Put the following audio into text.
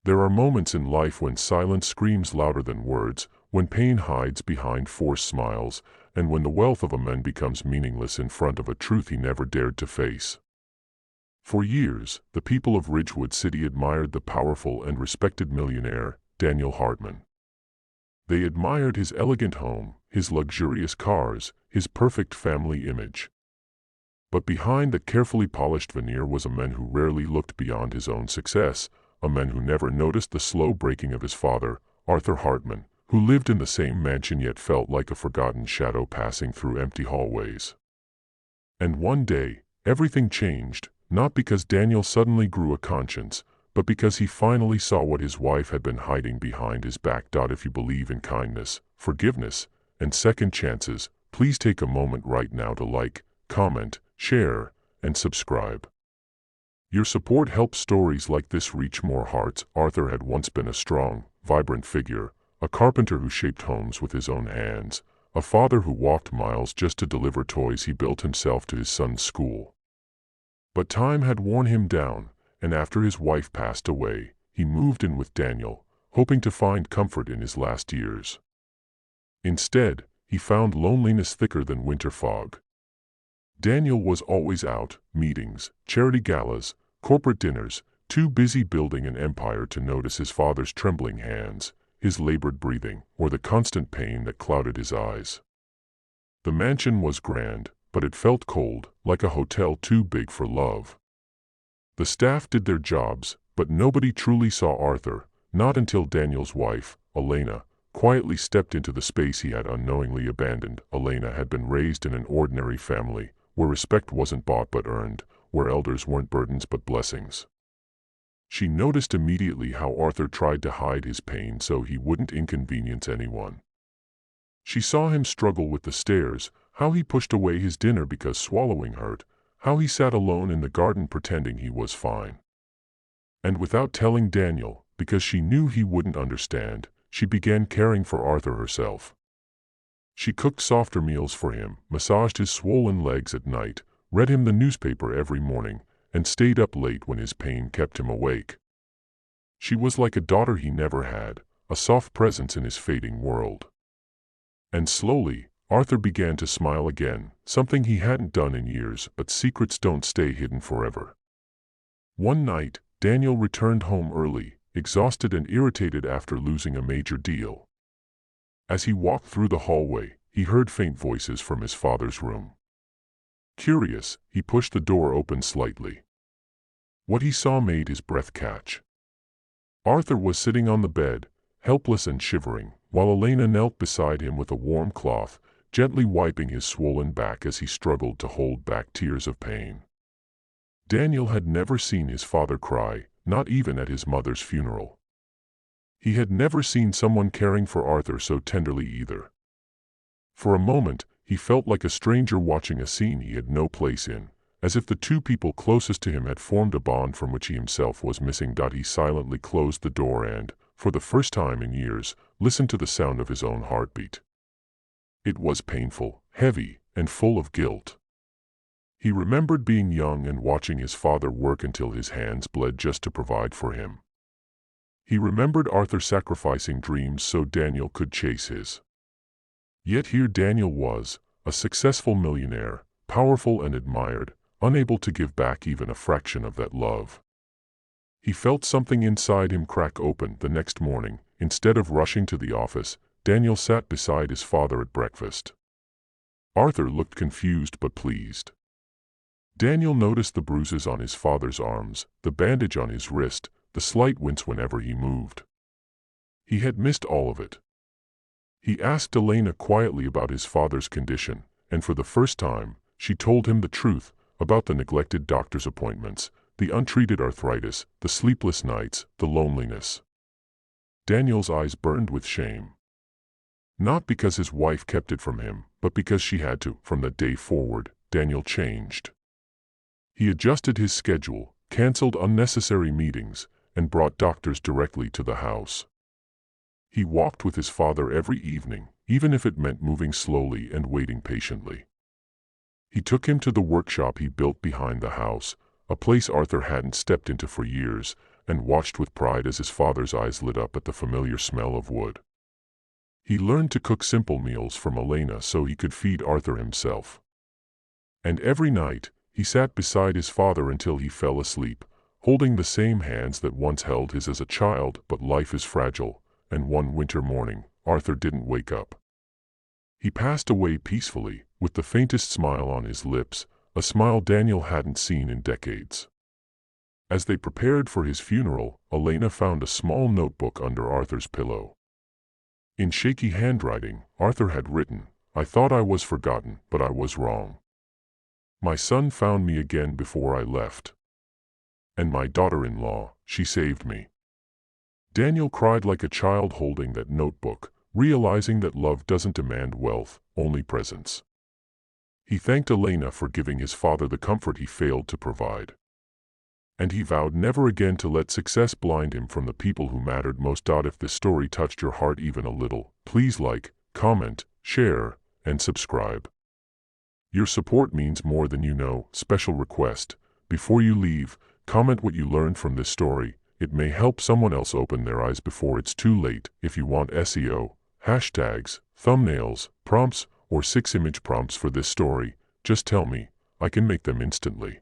There are moments in life when silence screams louder than words, when pain hides behind forced smiles, and when the wealth of a man becomes meaningless in front of a truth he never dared to face. For years, the people of Ridgewood City admired the powerful and respected millionaire, Daniel Hartman. They admired his elegant home, his luxurious cars, his perfect family image. But behind the carefully polished veneer was a man who rarely looked beyond his own success, a man who never noticed the slow breaking of his father, Arthur Hartman, who lived in the same mansion yet felt like a forgotten shadow passing through empty hallways. And one day, everything changed, not because Daniel suddenly grew a conscience, but because he finally saw what his wife had been hiding behind his back. If you believe in kindness, forgiveness, and second chances, please take a moment right now to like, comment, share, and subscribe. Your support helps stories like this reach more hearts. Arthur had once been a strong, vibrant figure, a carpenter who shaped homes with his own hands, a father who walked miles just to deliver toys he built himself to his son's school. But time had worn him down, and after his wife passed away, he moved in with Daniel, hoping to find comfort in his last years. Instead, he found loneliness thicker than winter fog. Daniel was always out, meetings, charity galas, corporate dinners, too busy building an empire to notice his father's trembling hands, his labored breathing, or the constant pain that clouded his eyes. The mansion was grand, but it felt cold, like a hotel too big for love. The staff did their jobs, but nobody truly saw Arthur, not until Daniel's wife, Elena, quietly stepped into the space he had unknowingly abandoned. Elena had been raised in an ordinary family, where respect wasn't bought but earned, where elders weren't burdens but blessings. She noticed immediately how Arthur tried to hide his pain so he wouldn't inconvenience anyone. She saw him struggle with the stairs, how he pushed away his dinner because swallowing hurt, how he sat alone in the garden pretending he was fine. And without telling Daniel, because she knew he wouldn't understand, she began caring for Arthur herself. She cooked softer meals for him, massaged his swollen legs at night, read him the newspaper every morning, and stayed up late when his pain kept him awake. She was like a daughter he never had, a soft presence in his fading world. And slowly, Arthur began to smile again, something he hadn't done in years, but secrets don't stay hidden forever. One night, Daniel returned home early, exhausted and irritated after losing a major deal. As he walked through the hallway, he heard faint voices from his father's room. Curious, he pushed the door open slightly. What he saw made his breath catch. Arthur was sitting on the bed, helpless and shivering, while Elena knelt beside him with a warm cloth, gently wiping his swollen back as he struggled to hold back tears of pain. Daniel had never seen his father cry, not even at his mother's funeral. He had never seen someone caring for Arthur so tenderly either. For a moment, he felt like a stranger watching a scene he had no place in, as if the two people closest to him had formed a bond from which he himself was missing. He silently closed the door and, for the first time in years, listened to the sound of his own heartbeat. It was painful, heavy, and full of guilt. He remembered being young and watching his father work until his hands bled just to provide for him. He remembered Arthur sacrificing dreams so Daniel could chase his. Yet here Daniel was, a successful millionaire, powerful and admired, unable to give back even a fraction of that love. He felt something inside him crack open. The next morning, instead of rushing to the office, Daniel sat beside his father at breakfast. Arthur looked confused but pleased. Daniel noticed the bruises on his father's arms, the bandage on his wrist, the slight wince whenever he moved. He had missed all of it. He asked Elena quietly about his father's condition, and for the first time, she told him the truth about the neglected doctor's appointments, the untreated arthritis, the sleepless nights, the loneliness. Daniel's eyes burned with shame. Not because his wife kept it from him, but because she had to. From that day forward, Daniel changed. He adjusted his schedule, canceled unnecessary meetings, and brought doctors directly to the house. He walked with his father every evening, even if it meant moving slowly and waiting patiently. He took him to the workshop he built behind the house, a place Arthur hadn't stepped into for years, and watched with pride as his father's eyes lit up at the familiar smell of wood. He learned to cook simple meals from Elena so he could feed Arthur himself. And every night, he sat beside his father until he fell asleep, holding the same hands that once held his as a child. But life is fragile, and one winter morning, Arthur didn't wake up. He passed away peacefully, with the faintest smile on his lips, a smile Daniel hadn't seen in decades. As they prepared for his funeral, Elena found a small notebook under Arthur's pillow. In shaky handwriting, Arthur had written, "I thought I was forgotten, but I was wrong. My son found me again before I left. And my daughter-in-law, she saved me." Daniel cried like a child holding that notebook, realizing that love doesn't demand wealth, only presence. He thanked Elena for giving his father the comfort he failed to provide. And he vowed never again to let success blind him from the people who mattered most. If this story touched your heart even a little, please like, comment, share, and subscribe. Your support means more than you know. Special request: before you leave, comment what you learned from this story. It may help someone else open their eyes before it's too late. If you want SEO, hashtags, thumbnails, prompts, or 6 image prompts for this story, just tell me. I can make them instantly.